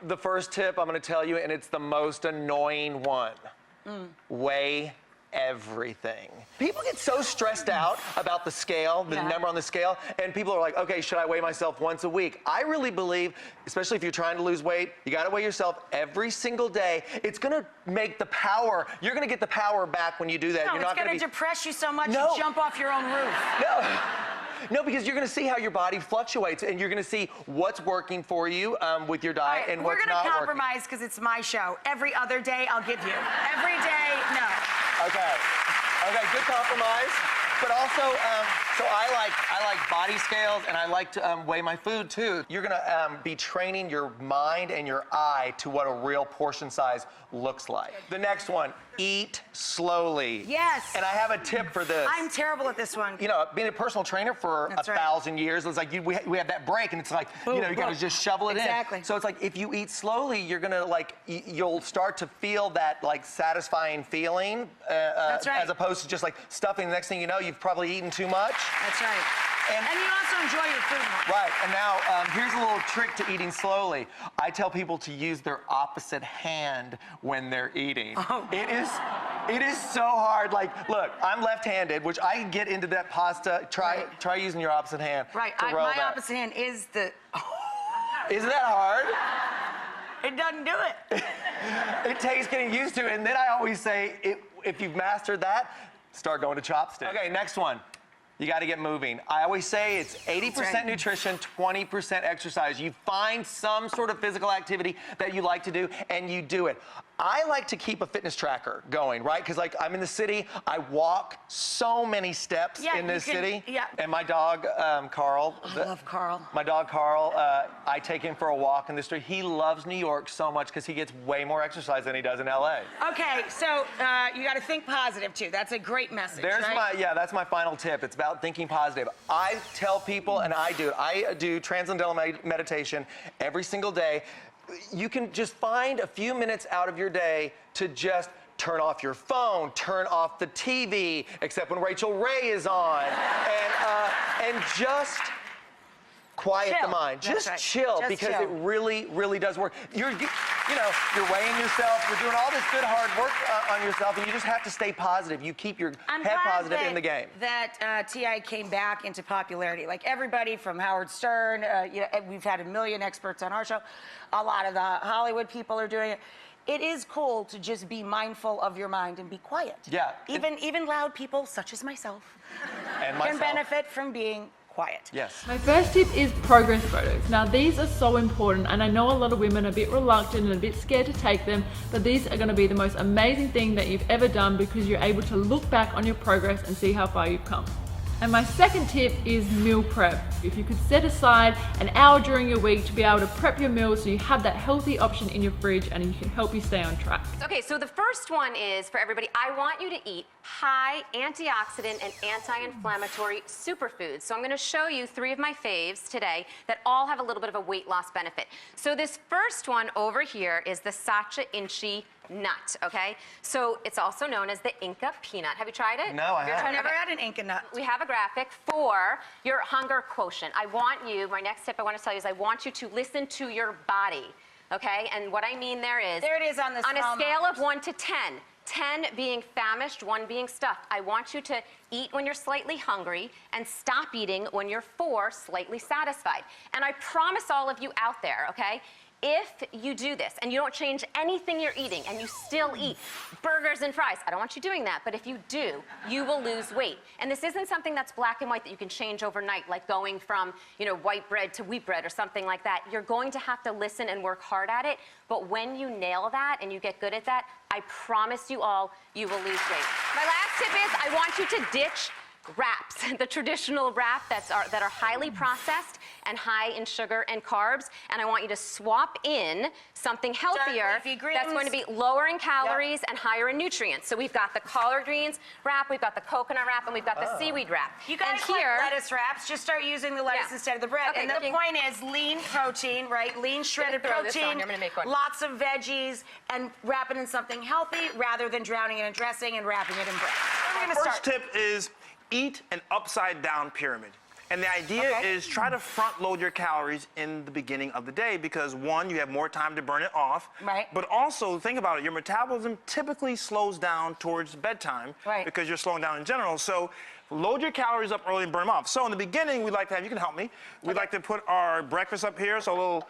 the first tip I'm going to tell you, and it's the most annoying one. Weigh everything. People get so stressed out about the scale, the number on the scale, and people are like, okay, should I weigh myself once a week? I really believe, especially if you're trying to lose weight, you got to weigh yourself every single day. It's going to make the power, you're going to get the power back when you do that. No, you're it's not going to depress you so much you jump off your own roof. No, because you're going to see how your body fluctuates, and you're going to see what's working for you with your diet and what's not working. We're going to compromise because it's my show. Every other day, I'll give you. Every day, no. Okay, good compromise. But also, so I like body scales, and I like to weigh my food too. You're gonna be training your mind and your eye to what a real portion size looks like. The next one, eat slowly. Yes. And I have a tip for this. I'm terrible at this one. You know, being a personal trainer for 1,000 years, it's like we have that break, and it's like, you know, you gotta just shovel it in. So it's like, if you eat slowly, you're gonna you'll start to feel that satisfying feeling, as opposed to just stuffing. The next thing you know, you've probably eaten too much. That's right. And you also enjoy your food more. Right, and now here's a little trick to eating slowly. I tell people to use their opposite hand when they're eating. Oh. It is so hard. Look, I'm left-handed, which I get into that pasta. Try using your opposite hand. Right, my opposite hand is the... Isn't that hard? It doesn't do it. It takes getting used to, and then I always say, if you've mastered that, start going to chopsticks. Okay, next one. You got to get moving. I always say it's 80% nutrition, 20% exercise. You find some sort of physical activity that you like to do, and you do it. I like to keep a fitness tracker going, right? Because I'm in the city, I walk so many steps in this city. Yeah. And my dog, Carl. I love Carl. My dog, Carl, I take him for a walk in the street. He loves New York so much because he gets way more exercise than he does in LA. Okay, so you got to think positive, too. That's a great message, that's my final tip. It's about thinking positive. I tell people, and I do it. I do transcendental meditation every single day. You can just find a few minutes out of your day to just turn off your phone, turn off the TV, except when Rachael Ray is on, and just quiet the mind. Just chill, because it really, really does work. You're weighing yourself. You're doing all this good hard work on yourself, and you just have to stay positive. You keep your head positive in the game. That T.I. came back into popularity. Like everybody from Howard Stern, we've had 1 million experts on our show. A lot of the Hollywood people are doing it. It is cool to just be mindful of your mind and be quiet. Yeah. Even loud people, such as myself, and can benefit from being quiet. Yes. My first tip is progress photos. Now these are so important, and I know a lot of women are a bit reluctant and a bit scared to take them, but these are going to be the most amazing thing that you've ever done, because you're able to look back on your progress and see how far you've come. And my second tip is meal prep. If you could set aside an hour during your week to be able to prep your meals so you have that healthy option in your fridge, and it can help you stay on track. Okay, so the first one is for everybody. I want you to eat high antioxidant and anti-inflammatory superfoods. So I'm going to show you 3 of my faves today that all have a little bit of a weight loss benefit. So this first one over here is the Sacha Inchi nut, okay? So it's also known as the Inca peanut. Have you tried it? No, I haven't. I've never had an Inca nut. We have a graphic for your hunger quotient. I want you, my next tip I want to tell you is I want you to listen to your body, okay? And what I mean there is... There it is on the on a scale of 1 to 10, 10 being famished, 1 being stuffed. I want you to eat when you're slightly hungry and stop eating when you're 4 slightly satisfied. And I promise all of you out there, okay? If you do this and you don't change anything you're eating and you still eat burgers and fries, I don't want you doing that, but if you do, you will lose weight. And this isn't something that's black and white that you can change overnight, like going from, white bread to wheat bread or something like that. You're going to have to listen and work hard at it, but when you nail that and you get good at that, I promise you all, you will lose weight. My last tip is I want you to ditch wraps, the traditional wrap that are highly processed and high in sugar and carbs, and I want you to swap in something healthier that's going to be lower in calories and higher in nutrients. So we've got the collard greens wrap, we've got the coconut wrap, and we've got the seaweed wrap. You guys like lettuce wraps, just start using the lettuce instead of the bread. Okay, and the point is lean protein, right? Lean shredded protein, lots of veggies, and wrap it in something healthy rather than drowning it in dressing and wrapping it in bread. First tip is eat an upside down pyramid. And the idea is try to front load your calories in the beginning of the day because one, you have more time to burn it off. Right. But also, think about it, your metabolism typically slows down towards bedtime because you're slowing down in general. So load your calories up early and burn them off. So in the beginning, we like to have, you can help me, we like to put our breakfast up here. So a little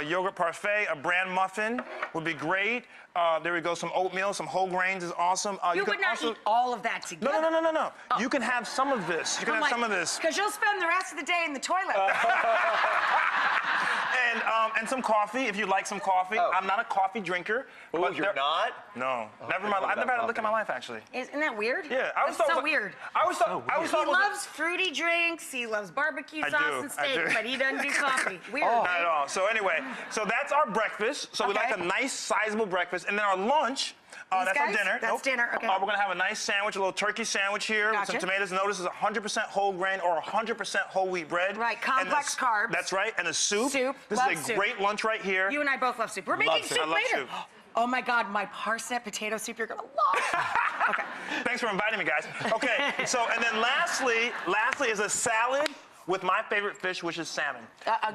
yogurt parfait, a bran muffin would be great. There we go, some oatmeal, some whole grains is awesome. You would not eat all of that together. No. Oh. You can have some of this. You can have some of this. Because you'll spend the rest of the day in the toilet. And some coffee, if you'd like some coffee. I'm not a coffee drinker. Oh, but you're not? No, never in my life. I've never had a lick in my life, actually. Isn't that weird? Yeah, That's so weird. I always thought He loves fruity drinks. He loves barbecue sauce and steak, but he doesn't do coffee. Weird. Not at all. So anyway, so that's our breakfast. So we like a nice, sizable breakfast. And then our lunch, that's our dinner. That's dinner, okay. We're gonna have a nice sandwich, a little turkey sandwich here with some tomatoes. Notice it's 100% whole grain or 100% whole wheat bread. Right, complex carbs. That's right, and a soup. This is a great lunch right here. You and I both love soup. We're making soup later. Soup. Oh my God, my parsnip potato soup you're gonna love. Okay. Thanks for inviting me, guys. Okay, so and then lastly is a salad with my favorite fish, which is salmon.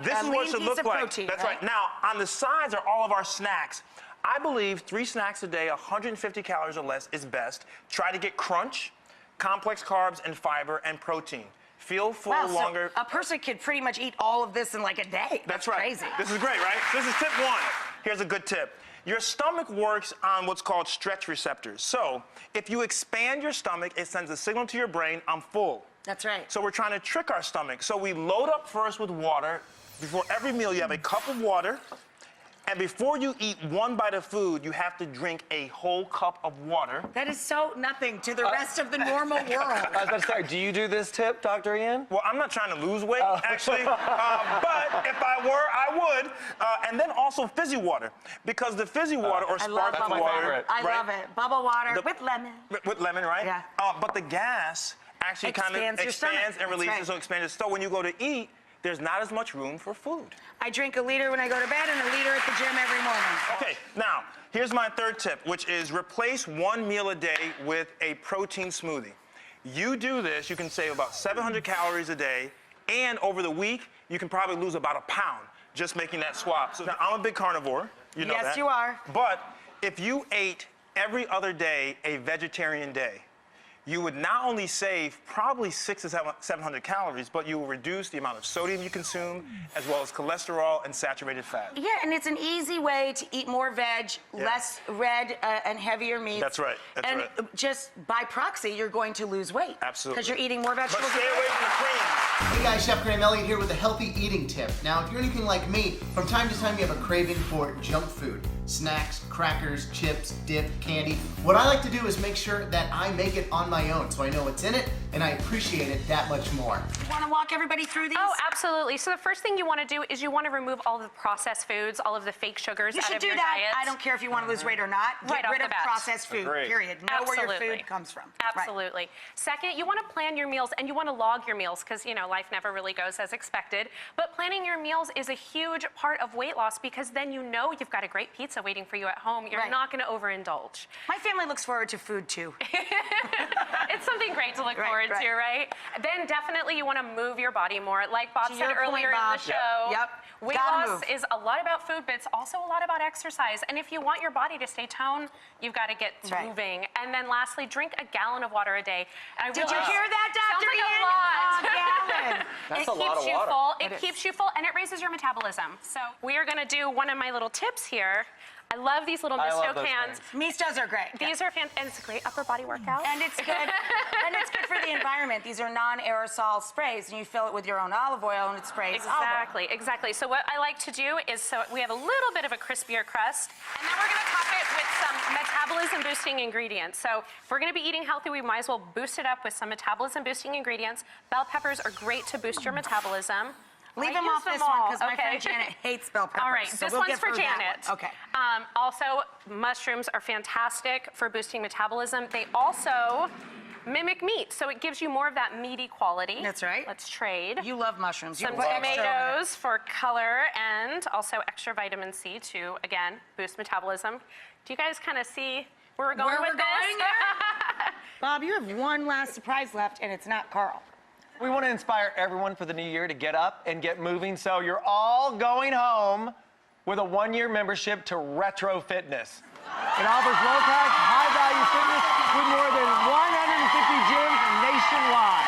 This is what it should look like. Protein, That's right. Now, on the sides are all of our snacks. I believe 3 snacks a day, 150 calories or less is best. Try to get crunch, complex carbs, and fiber, and protein. Feel full longer. So a person could pretty much eat all of this in like a day. That's right. Crazy. This is great, right? This is tip 1. Here's a good tip. Your stomach works on what's called stretch receptors. So if you expand your stomach, it sends a signal to your brain, I'm full. That's right. So we're trying to trick our stomach. So we load up first with water. Before every meal, you have a cup of water. And before you eat one bite of food, you have to drink a whole cup of water. That is so nothing to the rest of the normal world. I was about to say, do you do this tip, Dr. Ian? Well, I'm not trying to lose weight, actually. But if I were, I would. And then also fizzy water. Because the fizzy water or sparkling water. I love it. Bubble water with lemon. With lemon, right? Yeah. But the gas actually kind of expands and releases, so expands. So when you go to eat, there's not as much room for food. I drink a liter when I go to bed and a liter at the gym every morning. Okay, now, here's my third tip, which is replace one meal a day with a protein smoothie. You do this, you can save about 700 calories a day, and over the week, you can probably lose about a pound just making that swap. So now, I'm a big carnivore, you know that. Yes, you are. But if you ate every other day a vegetarian day, you would not only save probably 600 to 700 calories, but you will reduce the amount of sodium you consume, as well as cholesterol and saturated fat. Yeah, and it's an easy way to eat more veg, less red and heavier meat. That's right. And just by proxy, you're going to lose weight. Absolutely. Because you're eating more vegetables. But stay away from the creams. Hey guys, Chef Graham Elliott here with a healthy eating tip. Now, if you're anything like me, from time to time you have a craving for junk food. Snacks, crackers, chips, dip, candy. What I like to do is make sure that I make it on my own so I know what's in it and I appreciate it that much more. You want to walk everybody through these? Oh, absolutely. So the first thing you want to do is you want to remove all of the processed foods, all of the fake sugars out of your diet. I don't care if you want to lose weight or not. Right Get rid off of the bat. processed food, period. Know where your food comes from. Absolutely. Second, you want to plan your meals and you want to log your meals because, you know, life never really goes as expected. But planning your meals is a huge part of weight loss because then you know you've got a great pizza waiting for you at home. You're not going to overindulge. My family looks forward to food too. It's something great to look forward to, right? Then definitely you want to move your body more. Like Bob said earlier in the show, weight loss is a lot about food, but it's also a lot about exercise. And if you want your body to stay toned, you've got to get moving. And then lastly, drink a gallon of water a day. Did you hear that, Dr. Ian? Sounds like a lot. Gallon. That's a lot of water. It keeps you full, and it raises your metabolism. So we are going to do one of my little tips here. I love these little Misto cans. Mistos are great. These are fantastic, and it's a great upper body workout. And it's good. And it's good for the environment. These are non-aerosol sprays, and you fill it with your own olive oil, and it sprays. Exactly. So what I like to do is, so we have a little bit of a crispier crust, and then we're going to top it with some metabolism-boosting ingredients. So if we're going to be eating healthy, we might as well boost it up with some metabolism-boosting ingredients. Bell peppers are great to boost your metabolism. Leave them off this one because my friend Janet hates bell peppers. All right, so this we'll one's for Janet. Okay. Also, mushrooms are fantastic for boosting metabolism. They also mimic meat, so it gives you more of that meaty quality. That's right. Let's trade. You love mushrooms. Some tomatoes for color and also extra vitamin C to, again, boost metabolism. Do you guys kind of see where we're going with this? Bob, you have one last surprise left, and it's not Carl. We want to inspire everyone for the new year to get up and get moving, so you're all going home with a 1-year membership to Retro Fitness. It offers low-cost, high-value fitness with more than 150 gyms nationwide.